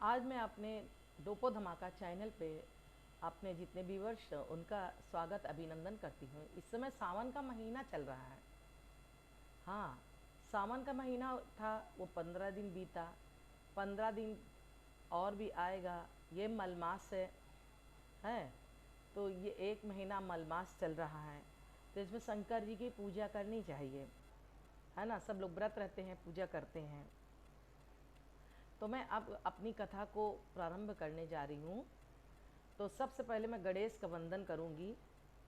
आज मैं अपने डोपो धमाका चैनल पे अपने जितने व्यूवर्स उनका स्वागत अभिनंदन करती हूँ। इस समय सावन का महीना चल रहा है। हाँ, सावन का महीना था, वो 15 दिन बीता। 15 दिन और भी आएगा। ये मलमास है तो ये एक महीना मलमास चल रहा है, तो इसमें शंकर जी की पूजा करनी चाहिए, है ना। सब लोग व्रत रहते हैं, पूजा करते हैं। तो मैं अब अपनी कथा को प्रारंभ करने जा रही हूँ। तो सबसे पहले मैं गणेश का वंदन करूँगी।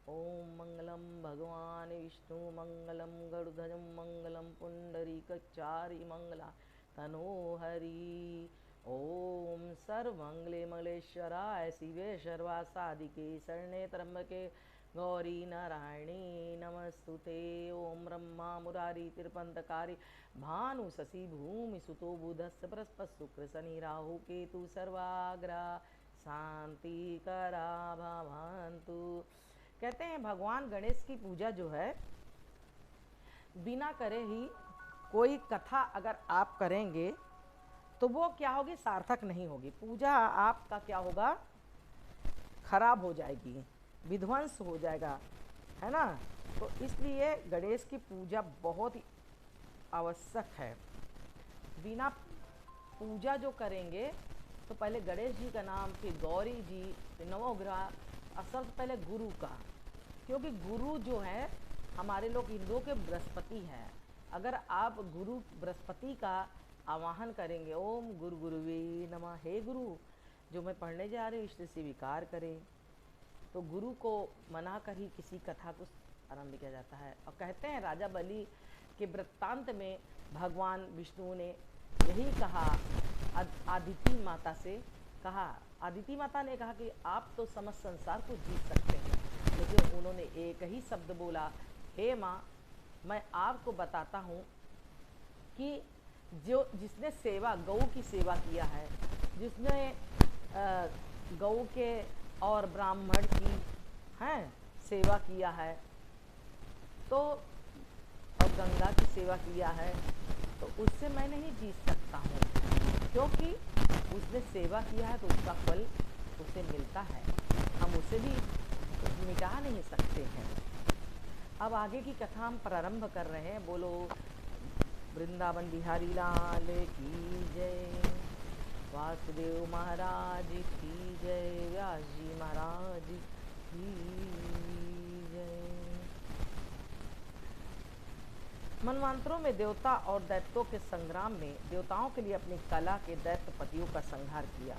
ओम मंगलम भगवान विष्णु मंगलम गरुड़ध्वज मंगलम पुंडरीकाचार्य मंगला तनो हरि। ओम सर्वमंगले मंगलेश्वराय शिवे सर्वासादिके शरणे त्र्यंबके गौरी नारायणी नमस्तुते। ओम ब्रह्मा मुरारी तिरपंतकारी भानु शशि भूमि सुतो बुधस्य बृहस्पति शुक्र शनि राहु केतु सर्वाग्रह शांति करा भवन्तु। कहते हैं भगवान गणेश की पूजा जो है, बिना करे ही कोई कथा अगर आप करेंगे तो वो क्या होगी, सार्थक नहीं होगी। पूजा आपका क्या होगा, खराब हो जाएगी, विध्वंस हो जाएगा, है ना। तो इसलिए गणेश की पूजा बहुत ही आवश्यक है। बिना पूजा जो करेंगे तो पहले गणेश जी का नाम, फिर गौरी जी, फिर नवग्रह, और सबसे पहले गुरु का, क्योंकि गुरु जो है हमारे लोग हिंदुओं के बृहस्पति हैं। अगर आप गुरु बृहस्पति का आवाहन करेंगे, ओम गुरु गुरुवे नमः, हे गुरु जो मैं पढ़ने जा रही हूँ इसे स्वीकार करें, तो गुरु को मना कर ही किसी कथा को आरंभ किया जाता है। और कहते हैं राजा बलि के वृत्तांत में भगवान विष्णु ने यही कहा, आदिति माता से कहा, आदिति माता ने कहा कि आप तो समस्त संसार को जीत सकते हैं, लेकिन उन्होंने एक ही शब्द बोला, हे माँ, मैं आपको बताता हूँ कि जिसने सेवा, गौ की सेवा किया है, जिसने गौ के और ब्राह्मण की सेवा किया है, तो और गंगा की सेवा किया है, तो उससे मैं नहीं जीत सकता हूँ, क्योंकि उसने सेवा किया है तो उसका फल उसे मिलता है। हम उसे भी मिटा नहीं सकते हैं। अब आगे की कथा हम प्रारंभ कर रहे हैं। बोलो वृंदावन बिहारी लाल की जय, वासुदेव महाराज की जय, व्यास जी महाराज की जय। मनवांतरों में देवता और दैत्यों के संग्राम में देवताओं के लिए अपनी कला के दैत्यपतियों का संहार किया।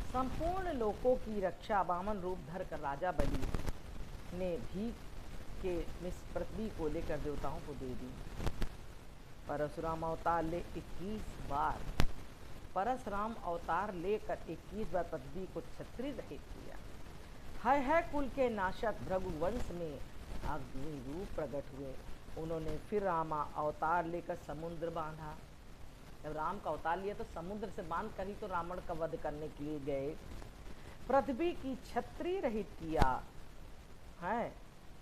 संपूर्ण लोकों की रक्षा वामन रूप धर कर राजा बलि ने भीख के मिस पृथ्वी को लेकर देवताओं को दे दी। परशुराम अवतार ले 21 बार, परशुराम अवतार लेकर 21 बार पृथ्वी को छत्री रहित किया। है कुल के नाशक भृगुवंश में अग्नि रूप प्रकट हुए। उन्होंने फिर रामा अवतार लेकर समुद्र बांधा। जब राम का अवतार लिया तो समुद्र से बांध कर ही तो रावण का वध करने के लिए गए। पृथ्वी की छत्री रहित किया है।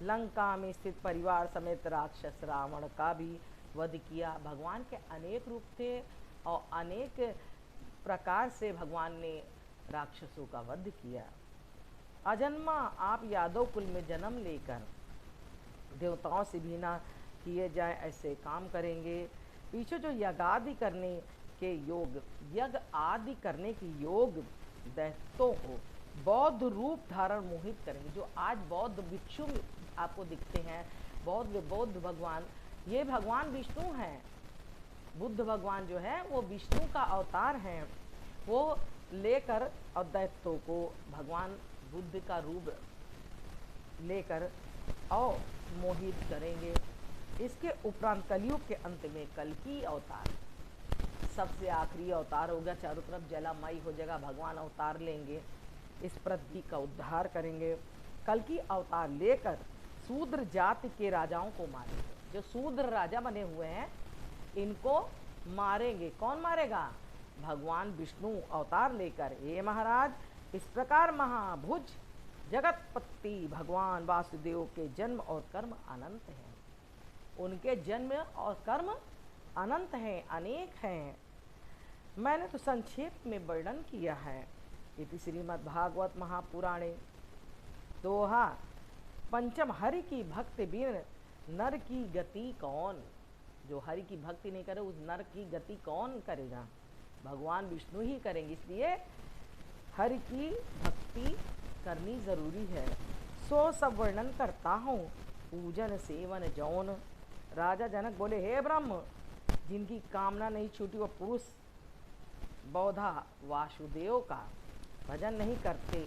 लंका में स्थित परिवार समेत राक्षस रावण का भी वध किया। भगवान के अनेक रूप थे और अनेक प्रकार से भगवान ने राक्षसों का वध किया। अजन्मा आप यादव कुल में जन्म लेकर देवताओं से भी ना किए जाए ऐसे काम करेंगे। पीछे जो यज्ञ करने के योग, यज्ञ आदि करने के योग दैत्यों को बौद्ध रूप धारण मोहित करेंगे। जो आज बौद्ध भिक्षु आपको दिखते हैं, बौद्ध भगवान, ये भगवान विष्णु हैं। बुद्ध भगवान जो है वो विष्णु का अवतार हैं। वो लेकर और दैत्यों को भगवान बुद्ध का रूप लेकर और मोहित करेंगे। इसके उपरांत कलयुग के अंत में कल्कि अवतार, सबसे आखिरी अवतार होगा, चारों तरफ जलामय हो जाएगा, भगवान अवतार लेंगे, इस पृथ्वी का उद्धार करेंगे। कल्कि अवतार लेकर शूद्र जाति के राजाओं को मारेंगे। जो शूद्र राजा बने हुए हैं इनको मारेंगे। कौन मारेगा? भगवान विष्णु अवतार लेकर। हे महाराज, इस प्रकार महाभुज जगतपति भगवान वासुदेव के जन्म और कर्म अनंत हैं। उनके जन्म और कर्म अनंत हैं, अनेक हैं। मैंने तो संक्षेप में वर्णन किया है। इति श्रीमद् भागवत महापुराणे दोहा पंचम, हरि की भक्ति बिन नर की गति कौन। जो हरि की भक्ति नहीं करे उस नर की गति कौन करेगा, भगवान विष्णु ही करेंगे। इसलिए हरि की भक्ति करनी जरूरी है। सो सब वर्णन करता हूँ पूजन सेवन जौन। राजा जनक बोले, हे ब्रह्म, जिनकी कामना नहीं छूटी वो पुरुष बौधा वासुदेव का भजन नहीं करते,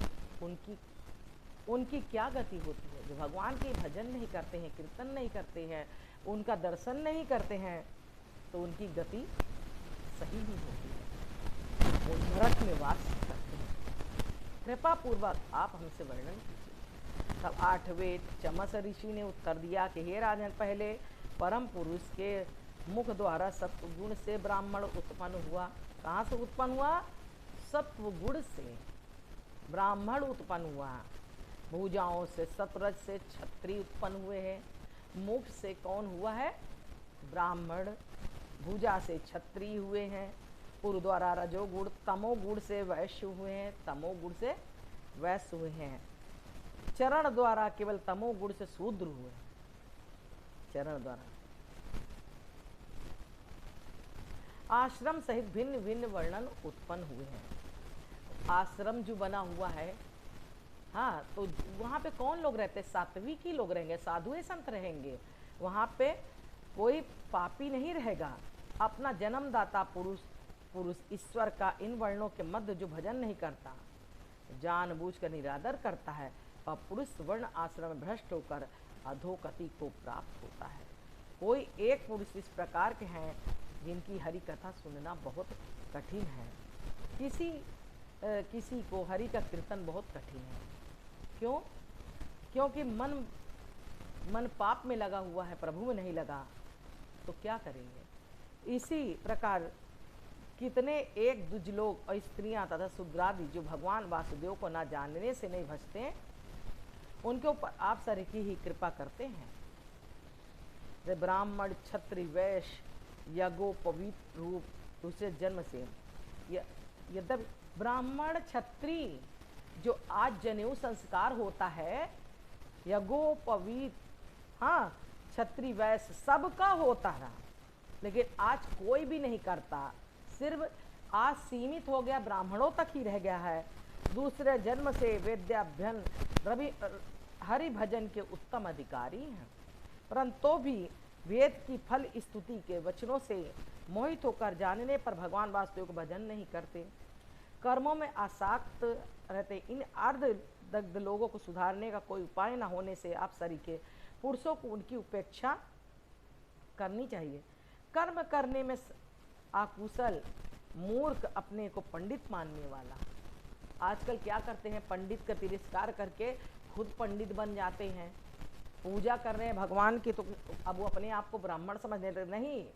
उनकी क्या गति होती है। जो भगवान के भजन नहीं करते हैं, कीर्तन नहीं करते हैं, उनका दर्शन नहीं करते हैं, तो उनकी गति सही नहीं होती है, वो नरक में वास करते हैं। कृपा पूर्वक आप हमसे वर्णन कीजिए। तब 8वें चमस ऋषि ने उत्तर दिया कि हे राजन, पहले परम पुरुष के मुख द्वारा सत्वगुण से ब्राह्मण उत्पन्न हुआ। कहाँ से उत्पन्न हुआ? सत्वगुण से ब्राह्मण उत्पन्न हुआ। भुजाओं से सतरज से क्षत्रिय उत्पन्न हुए हैं। मुख से कौन हुआ है? ब्राह्मण। भुजा से क्षत्रिय हुए हैं। पूर्व द्वारा रजोगुण, तमोगुण से वैश्य हुए हैं, तमोगुण से वैश्य हुए हैं। चरण द्वारा केवल तमोगुण से शूद्र हुए हैं। चरण द्वारा आश्रम सहित भिन्न भिन्न वर्णन उत्पन्न हुए हैं। आश्रम जो बना हुआ है, हाँ, तो वहाँ पे कौन लोग रहते हैं? सात्विक ही लोग रहेंगे, साधुए संत रहेंगे। वहाँ पे कोई पापी नहीं रहेगा। अपना जन्मदाता पुरुष ईश्वर का इन वर्णों के मध्य जो भजन नहीं करता, जानबूझकर निरादर करता है, और पुरुष वर्ण आश्रम में भ्रष्ट होकर अधोगति को प्राप्त होता है। कोई एक पुरुष इस प्रकार के हैं जिनकी हरि कथा सुनना बहुत कठिन है। किसी को हरि का कीर्तन बहुत कठिन है। क्यों? क्योंकि मन पाप में लगा हुआ है, प्रभु में नहीं लगा, तो क्या करेंगे। इसी प्रकार कितने एक दुज लोग और स्त्रियां तथा शूद्रादि जो भगवान वासुदेव को ना जानने से नहीं भजते, उनके ऊपर आप सारे की ही कृपा करते हैं। ब्राह्मण क्षत्रिय वैश्य यज्ञोपवीत रूप दूसरे जन्म से, यद्यपि ब्राह्मण क्षत्रिय जो आज जनेऊ संस्कार होता है, यज्ञोपवीत, हाँ, क्षत्रिय वैश्य सबका होता है, लेकिन आज कोई भी नहीं करता। सिर्फ आज सीमित हो गया, ब्राह्मणों तक ही रह गया है। दूसरे जन्म से वेद्याभ्यन हरि भजन के उत्तम अधिकारी हैं, परंतु भी वेद की फल स्तुति के वचनों से मोहित होकर जानने पर भगवान वासुदेव को भजन नहीं करते, कर्मों में आसक्त रहते। इन अर्धदग्ध लोगों को सुधारने का कोई उपाय न होने से आप सरीखे पुरुषों को उनकी उपेक्षा करनी चाहिए। कर्म करने में अकुशल मूर्ख, अपने को पंडित मानने वाला। आजकल क्या करते हैं, पंडित का तिरस्कार करके खुद पंडित बन जाते हैं। पूजा कर रहे हैं भगवान की, तो अब वो अपने आप को ब्राह्मण समझने लगते। नहीं,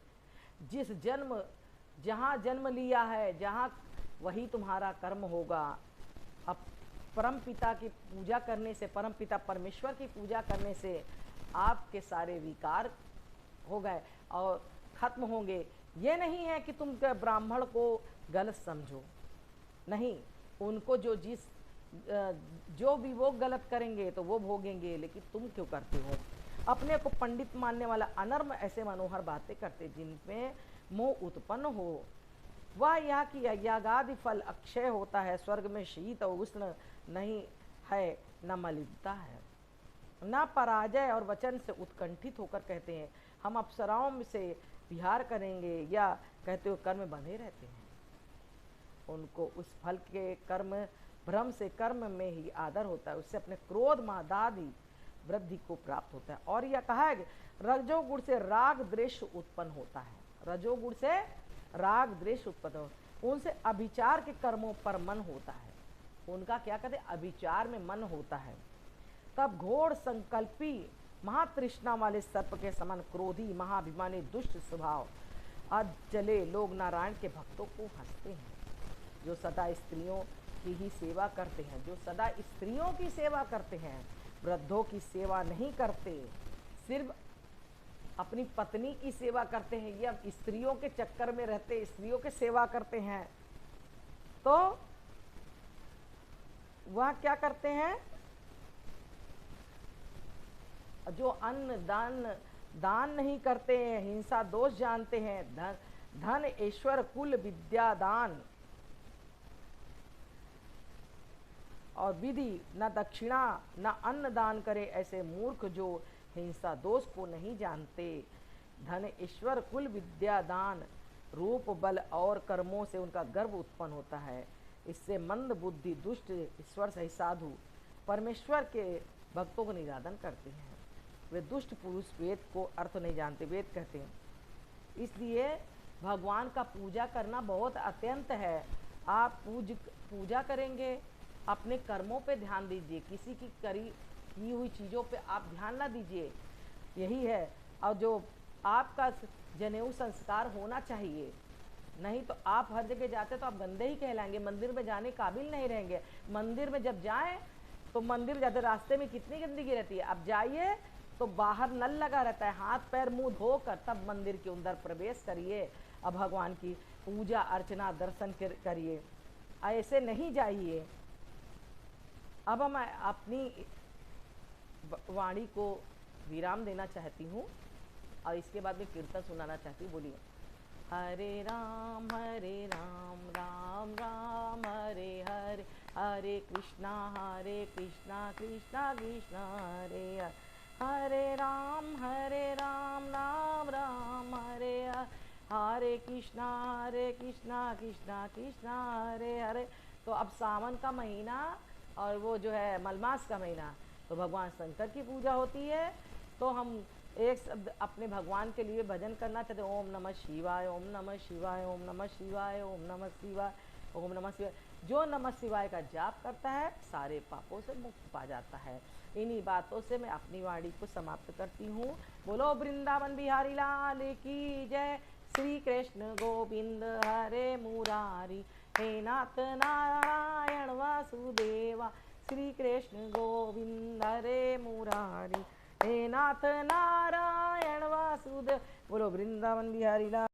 जिस जन्म जहाँ जन्म लिया है, जहाँ वही तुम्हारा कर्म होगा। अब परम पिता की पूजा करने से, परम पिता परमेश्वर की पूजा करने से आपके सारे विकार हो गए और खत्म होंगे। ये नहीं है कि तुम ब्राह्मण को गलत समझो, नहीं, उनको जो भी वो गलत करेंगे तो वो भोगेंगे, लेकिन तुम क्यों करते हो। अपने को पंडित मानने वाला अनर्म ऐसे मनोहर बातें करते जिनमें मोह उत्पन्न हो। वह यहाँ की यागादि फल अक्षय होता है। स्वर्ग में शीत और उष्ण नहीं है, न मलिनता है, न पराजय और वचन से उत्कंठित होकर कहते हैं हम अप्सराओं से विहार करेंगे, या कहते हो कर्म बंधे रहते हैं। उनको उस फल के कर्म भ्रम से कर्म में ही आदर होता है, उससे अपने क्रोध मादादि वृद्धि को प्राप्त होता है। और यह कहा है कि रजोगुण से राग द्वेष उत्पन्न होता है। रजोगुण से राग द्वेष उत्पन्न हो, उनसे अभिचार के कर्मों पर मन होता है। उनका क्या कहते हैं, अभिचार में मन होता है। तब घोर संकल्पी महातृष्णा वाले सर्प के समान क्रोधी महाभिमानी दुष्ट स्वभाव अजले लोग नारायण के भक्तों को हंसते हैं। जो सदा स्त्रियों की ही सेवा करते हैं, जो सदा स्त्रियों की सेवा करते हैं, वृद्धों की सेवा नहीं करते, सिर्फ अपनी पत्नी की सेवा करते हैं या स्त्रियों के चक्कर में रहते स्त्रियों की सेवा करते हैं, तो वह क्या करते हैं, जो अन्न दान नहीं करते हैं, हिंसा दोष जानते हैं, धन ईश्वर कुल विद्या दान और विधि न दक्षिणा न अन्न दान करे, ऐसे मूर्ख जो हिंसा दोष को नहीं जानते। धन ईश्वर कुल विद्या दान रूप बल और कर्मों से उनका गर्व उत्पन्न होता है। इससे मंद बुद्धि दुष्ट ईश्वर सही साधु परमेश्वर के भक्तों को निरादन करते हैं। वे दुष्ट पुरुष वेद को अर्थ नहीं जानते, वेद कहते हैं। इसलिए भगवान का पूजा करना बहुत अत्यंत है। आप पूजा करेंगे, अपने कर्मों पे ध्यान दीजिए, किसी की की हुई चीज़ों पे आप ध्यान ना दीजिए, यही है। और जो आपका जनेऊ संस्कार होना चाहिए, नहीं तो आप हर जगह जाते तो आप गंदे ही कहलाएंगे, मंदिर में जाने काबिल नहीं रहेंगे। मंदिर में जब जाएं तो मंदिर जाते रास्ते में कितनी गंदगी रहती है, आप जाइए तो बाहर नल लगा रहता है, हाथ पैर मुंह धोकर तब मंदिर के अंदर प्रवेश करिए, अब भगवान की पूजा अर्चना दर्शन करिए, ऐसे नहीं जाइए। अब मैं अपनी वाणी को विराम देना चाहती हूँ और इसके बाद में कीर्तन सुनाना चाहती हूँ। बोलिए हरे राम राम राम हरे हरे, हरे कृष्णा कृष्णा कृष्णा हरे हरे, हरे राम राम राम हरे हरे, हरे कृष्णा कृष्णा कृष्णा हरे हरे। तो अब सावन का महीना और वो जो है मलमास का महीना, तो भगवान शंकर की पूजा होती है। तो हम एक शब्द अपने भगवान के लिए भजन करना चाहते हैं, ओम नमः शिवाय, ओम नमः शिवाय, ओम नमः शिवाय, ओम नमः शिवाय, ओम नमः शिवाय। जो नमः शिवाय का जाप करता है सारे पापों से मुक्त पा जाता है। इन्हीं बातों से मैं अपनी वाणी को समाप्त करती हूँ। बोलो वृंदावन बिहारी लाल की जय। श्री कृष्ण गोविंद हरे मुरारी, हे नाथ नारायण वासुदेवा। श्री कृष्ण गोविंद हरे मुरारी, हे नाथ नारायण वासुदेव। बोलो वृंदावन बिहारी लाल।